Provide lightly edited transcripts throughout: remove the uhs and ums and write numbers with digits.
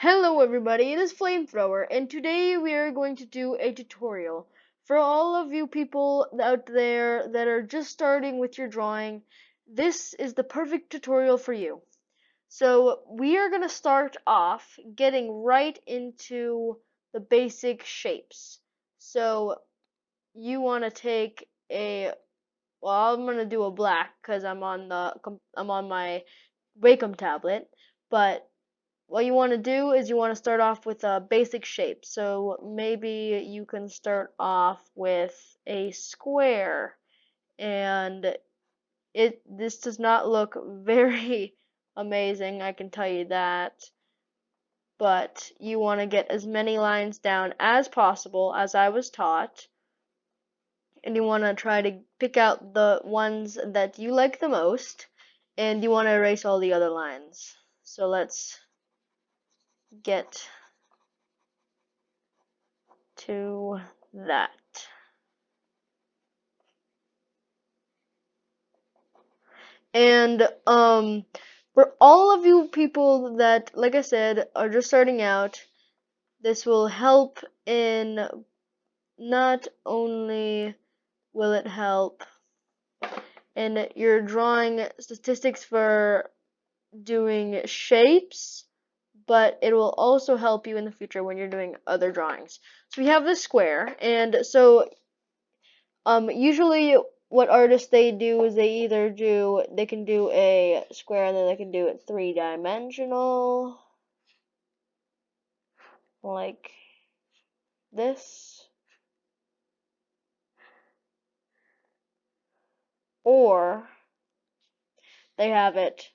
Hello everybody, it is Flamethrower, and today we are going to do a tutorial. For all of you people out there that are just starting with your drawing, this is the perfect tutorial for you. So we are going to start off getting right into the basic shapes. So you want to take I'm going to do a black because I'm on my Wacom tablet, but what you want to do is you want to start off with a basic shape. So maybe you can start off with a square, and this does not look very amazing, I can tell you that. But you want to get as many lines down as possible, as I was taught, and you want to try to pick out the ones that you like the most, and you want to erase all the other lines. So let's get to that. And for all of you people that, like I said, are just starting out, this will help in not only will it help in your drawing statistics for doing shapes, but it will also help you in the future when you're doing other drawings. So we have this square, and so usually what artists they do is they can do a square and then they can do it three-dimensional like this, or they have it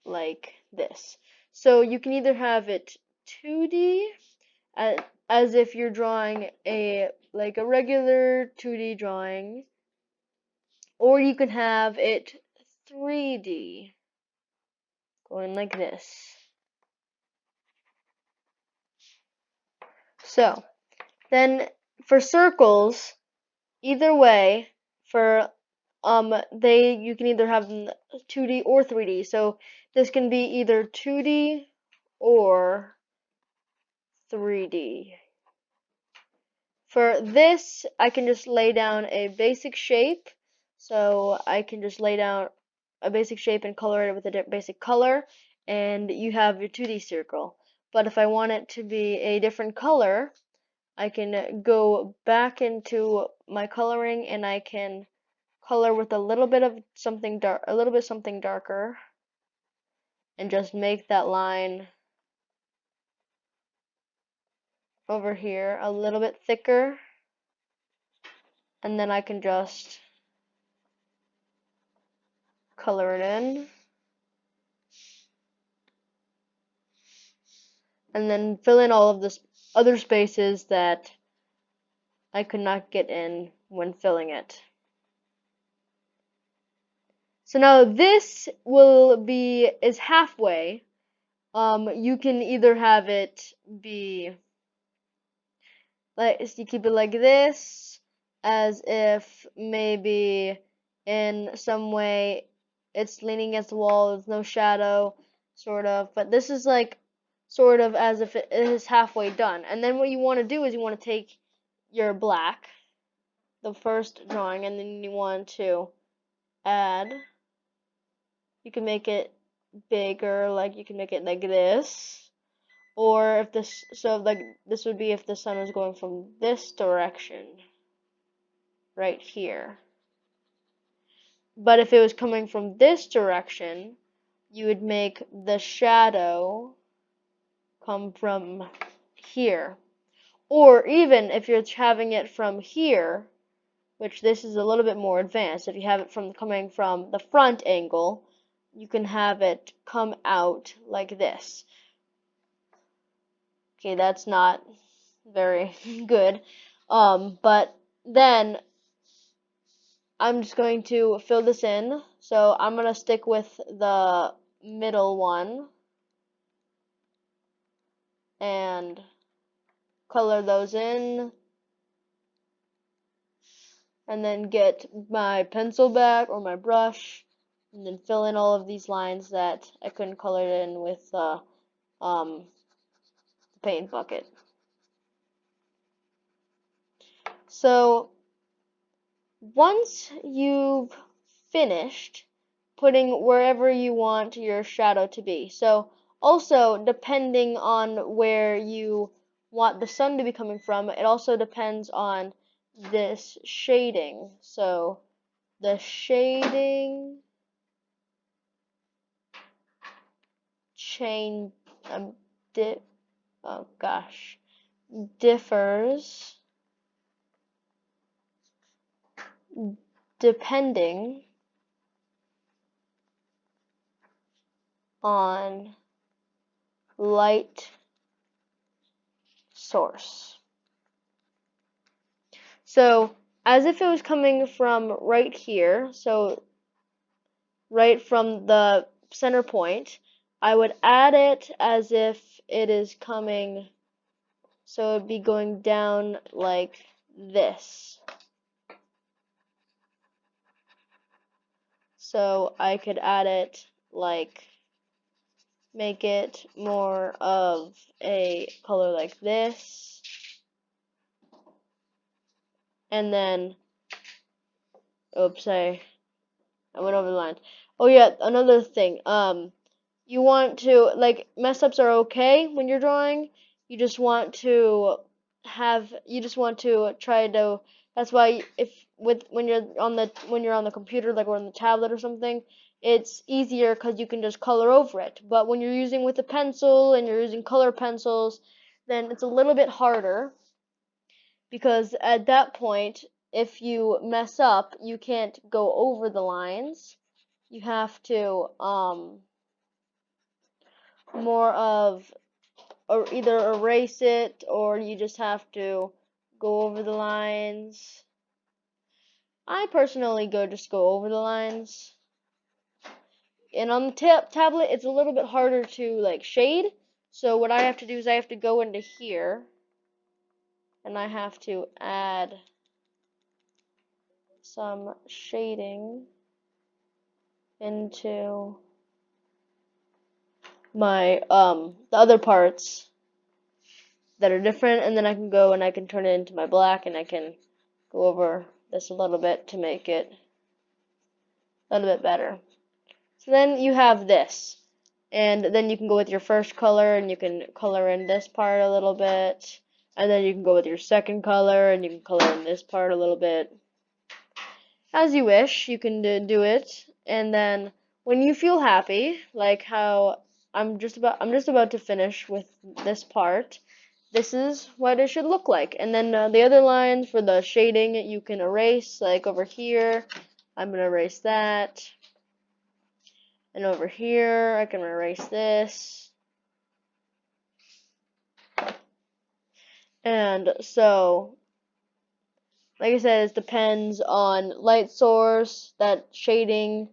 like this. So you can either have it 2D as, as if you're drawing a regular 2D drawing, or you can have it 3D going like this. So then for circles, either way, for you can either have them 2D or 3D. So this can be either 2D or 3D. For this, I can just lay down a basic shape. So I can just lay down a basic shape and color it with a basic color, and you have your 2D circle. But if I want it to be a different color, I can go back into my coloring and I can color with a little bit of something dark, a little bit something darker, and just make that line over here a little bit thicker, and then I can just color it in, and then fill in all of this other spaces that I could not get in when filling it. So now this is halfway. You can either have it be like, you keep it like this, as if maybe in some way it's leaning against the wall, there's no shadow, sort of, but this is like sort of as if it is halfway done. And then what you want to do is you want to take your black, the first drawing, and then you want to add, you can make it bigger, like you can make it like this. Or if this, so like this would be if the sun was going from this direction, right here. But if it was coming from this direction, you would make the shadow come from here. Or even if you're having it from here, which this is a little bit more advanced, if you have it coming from the front angle, you can have it come out like this. Okay, that's not very good. But then I'm just going to fill this in. So I'm going to stick with the middle one and color those in. And then get my pencil back or my brush and then fill in all of these lines that I couldn't color it in with the paint bucket. So once you've finished putting wherever you want your shadow to be, so also depending on where you want the sun to be coming from, it also depends on this shading. So the shading chain di oh gosh differs depending on light source. So as if it was coming from right here, so right from the center point, I would add it as if it is coming, so it would be going down like this. So I could add it like, make it more of a color like this, and then, oops, I went over the lines. Oh yeah, another thing, you want to, like, mess ups are okay when you're drawing. You just want to try to, that's why if when you're on the computer, like, or on the tablet or something, it's easier because you can just color over it. But when you're using with a pencil and you're using color pencils, then it's a little bit harder, because at that point, if you mess up, you can't go over the lines. You have to more of, or either erase it, or you just have to go over the lines. I personally just go over the lines. And on the tablet, it's a little bit harder to, like, shade. So what I have to do is I have to go into here, and I have to add some shading into my the other parts that are different, and then I can go and I can turn it into my black, and I can go over this a little bit to make it a little bit better. So then you have this, and then you can go with your first color, and you can color in this part a little bit, and then you can go with your second color, and you can color in this part a little bit. As you wish, you can do it, and then when you feel happy, like how I'm just about to finish with this part, this is what it should look like. And then the other lines for the shading, you can erase, like over here. I'm gonna erase that. And over here, I can erase this. And so, like I said, it depends on light source, that shading,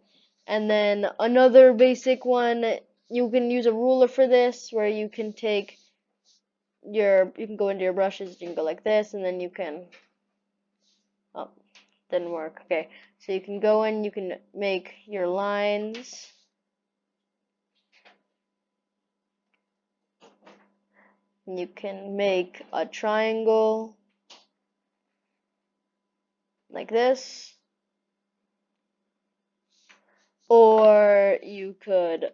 and then another basic one, you can use a ruler for this, where you can take you can go into your brushes, you can go like this, and then you can, oh, didn't work, okay. So you can go in, you can make your lines. And you can make a triangle like this, or you could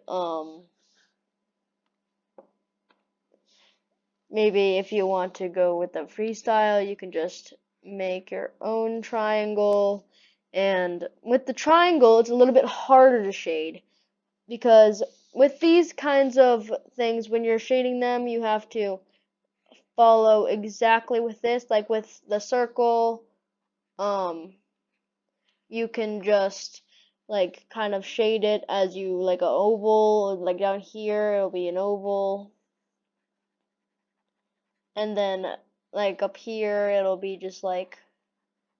maybe if you want to go with the freestyle, you can just make your own triangle. And with the triangle, it's a little bit harder to shade, because with these kinds of things, when you're shading them, you have to follow exactly with this. Like with the circle, you can just, like, kind of shade it as you, like, a oval, like down here it'll be an oval, and then like up here it'll be just like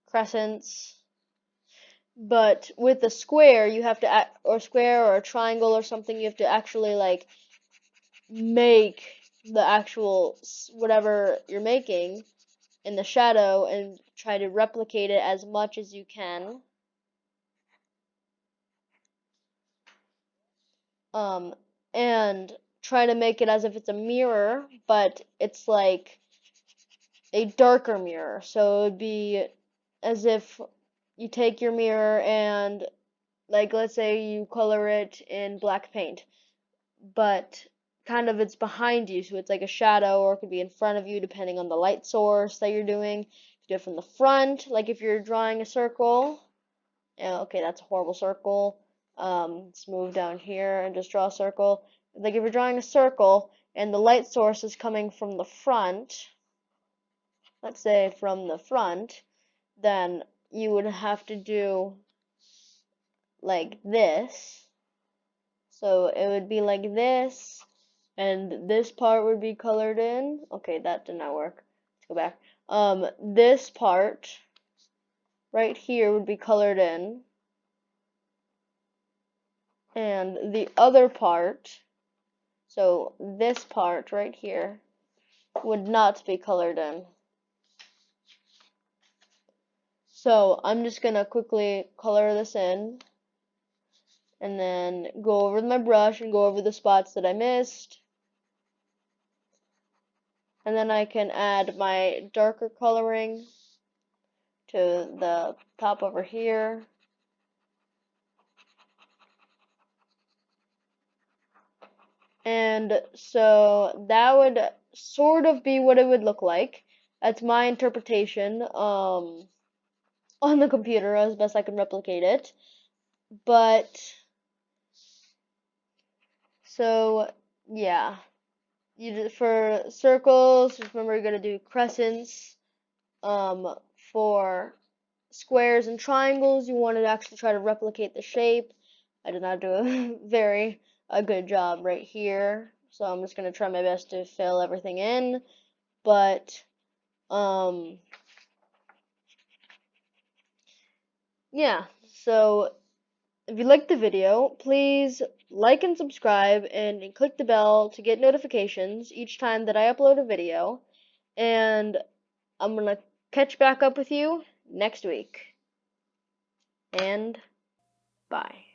crescents. But with a square, you have to or square or a triangle or something, you have to actually, like, make the actual whatever you're making in the shadow and try to replicate it as much as you can. Um, and try to make it as if it's a mirror, but it's like a darker mirror. So it would be as if you take your mirror and, like, let's say you color it in black paint, but kind of it's behind you, so it's like a shadow, or it could be in front of you depending on the light source that you're doing. You do it from the front, like if you're drawing a circle. Yeah, okay, that's a horrible circle. Let's move down here and just draw a circle. Like if you're drawing a circle and the light source is coming from the front, let's say from the front, then you would have to do like this. So it would be like this, and this part would be colored in. Okay, that did not work. Let's go back. This part right here would be colored in, and the other part, so this part right here, would not be colored in. So I'm just gonna quickly color this in, and then go over with my brush and go over the spots that I missed. And then I can add my darker coloring to the top over here. And so that would sort of be what it would look like. That's my interpretation on the computer as best I can replicate it. But so yeah, for circles, remember you're gonna do crescents. For squares and triangles, you want to actually try to replicate the shape. I did not do a good job right here, so I'm just gonna try my best to fill everything in. But yeah, so if you liked the video, please like and subscribe and click the bell to get notifications each time that I upload a video. And I'm gonna catch back up with you next week. And bye.